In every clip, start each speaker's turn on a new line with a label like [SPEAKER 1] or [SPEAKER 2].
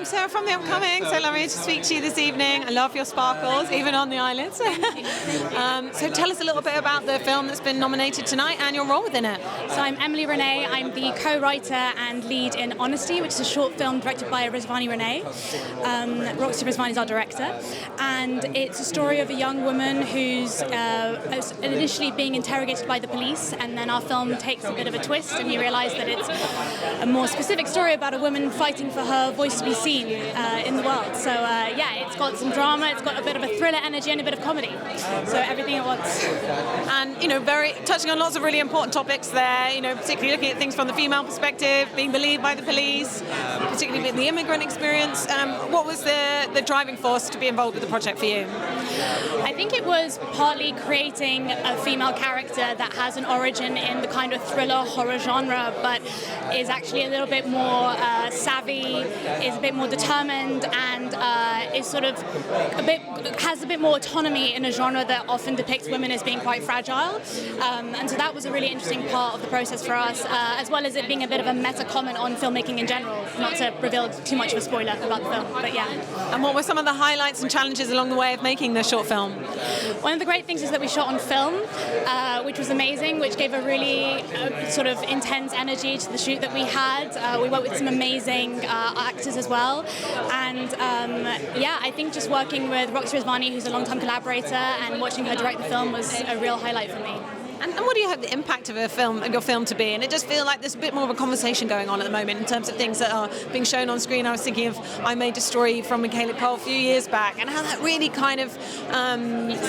[SPEAKER 1] I'm Sarah from The Upcoming, so lovely to speak to you this evening. I love your sparkles, even on the eyelids. So tell us a little bit about the film that's been nominated tonight and your role within it.
[SPEAKER 2] So I'm Emily Renee. I'm the co-writer and lead in Honesty, which is a short film directed by Rizvani Renee. Roxy Rizvani is our director. And it's a story of a young woman who's initially being interrogated by the police, and then our film takes a bit of a twist and you realise that it's a more specific story about a woman fighting for her voice to be seen in the world. So yeah, it's got some drama, it's got a bit of a thriller energy and a bit of comedy. So everything at once.
[SPEAKER 1] And very touching on lots of really important topics there, particularly looking at things from the female perspective, being believed by the police, particularly with the immigrant experience. What was the driving force to be involved with the project for you?
[SPEAKER 2] I think it was partly creating a female character that has an origin in the kind of thriller horror genre, but is actually a little bit more savvy, is a bit more determined, and is sort of has a bit more autonomy in a genre that often depicts women as being quite fragile. And so that was a really interesting part of the process for us, as well as it being a bit of a meta comment on filmmaking in general, not to reveal too much of a spoiler about the film, but yeah.
[SPEAKER 1] And what were some of the highlights and challenges along the way of making the short film?
[SPEAKER 2] One of the great things is that we shot on film, which was amazing, which gave a really sort of intense energy to the shoot that we had. We worked with some amazing actors as well, and yeah, I think just working with Roxy Rizvani, who's a long-time collaborator, and watching her direct the film was a real highlight for me.
[SPEAKER 1] And what do you hope the impact of your film to be? And it just feels like there's a bit more of a conversation going on at the moment in terms of things that are being shown on screen. I was thinking of I May Destroy You from Michaela Cole a few years back, and how that really kind of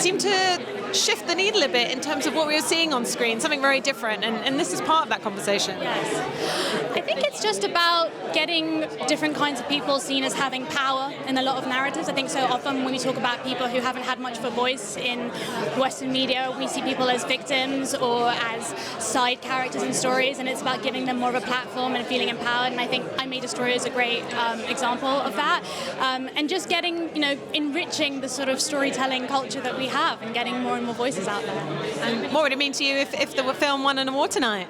[SPEAKER 1] seemed to shift the needle a bit in terms of what we were seeing on screen, something very different, and this is part of that conversation.
[SPEAKER 2] Yes. I think it's just about getting different kinds of people seen as having power in a lot of narratives. I think so often when we talk about people who haven't had much of a voice in Western media, we see people as victims or as side characters in stories, and it's about giving them more of a platform and feeling empowered, and I think I May Destroy You is a great example of that, and just getting, enriching the sort of storytelling culture that we have and getting more and more voices out there.
[SPEAKER 1] And what would it mean to you if the film won an award tonight?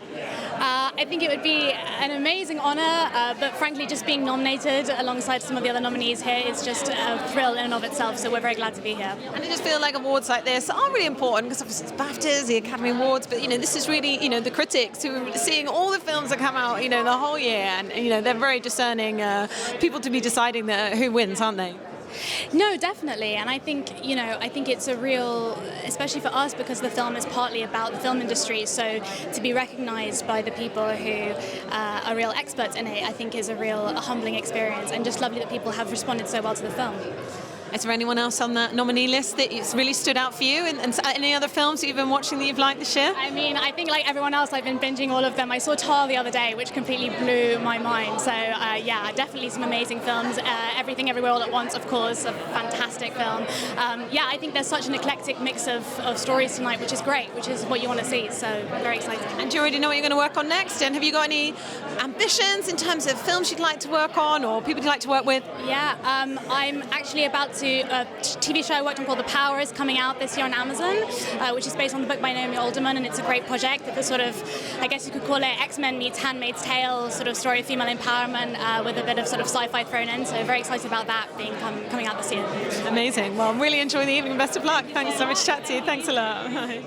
[SPEAKER 2] I think it would be an amazing honour, but frankly just being nominated alongside some of the other nominees here is just a thrill in and of itself, so we're very glad to be here.
[SPEAKER 1] And I just feel like awards like this are really important because obviously it's BAFTAs, the Academy Awards, but this is really, the critics who are seeing all the films that come out, the whole year, and they're very discerning people to be deciding who wins, aren't they?
[SPEAKER 2] No, definitely, and I think it's a real, especially for us because the film is partly about the film industry, so to be recognised by the people who are real experts in it, I think is a humbling experience, and just lovely that people have responded so well to the film.
[SPEAKER 1] Is there anyone else on that nominee list that really stood out for you, and any other films that you've been watching that you've liked this year?
[SPEAKER 2] I mean, I think like everyone else, I've been binging all of them. I saw Tar the other day, which completely blew my mind. So yeah, definitely some amazing films. Everything Everywhere All at Once, of course, a fantastic film. Yeah, I think there's such an eclectic mix of stories tonight, which is great, which is what you want to see. So very exciting.
[SPEAKER 1] And do you already know what you're going to work on next? And have you got any ambitions in terms of films you'd like to work on or people you'd like to work with?
[SPEAKER 2] Yeah, I'm actually about to a TV show I worked on called The Power is coming out this year on Amazon, which is based on the book by Naomi Alderman, and it's a great project. It's a sort of, I guess you could call it X-Men meets Handmaid's Tale sort of story of female empowerment with a bit of sort of sci-fi thrown in, so very excited about that coming out this year.
[SPEAKER 1] Amazing. Well, really enjoy the evening. Best of luck. Thanks so much to chat to you. Thanks a lot. Bye.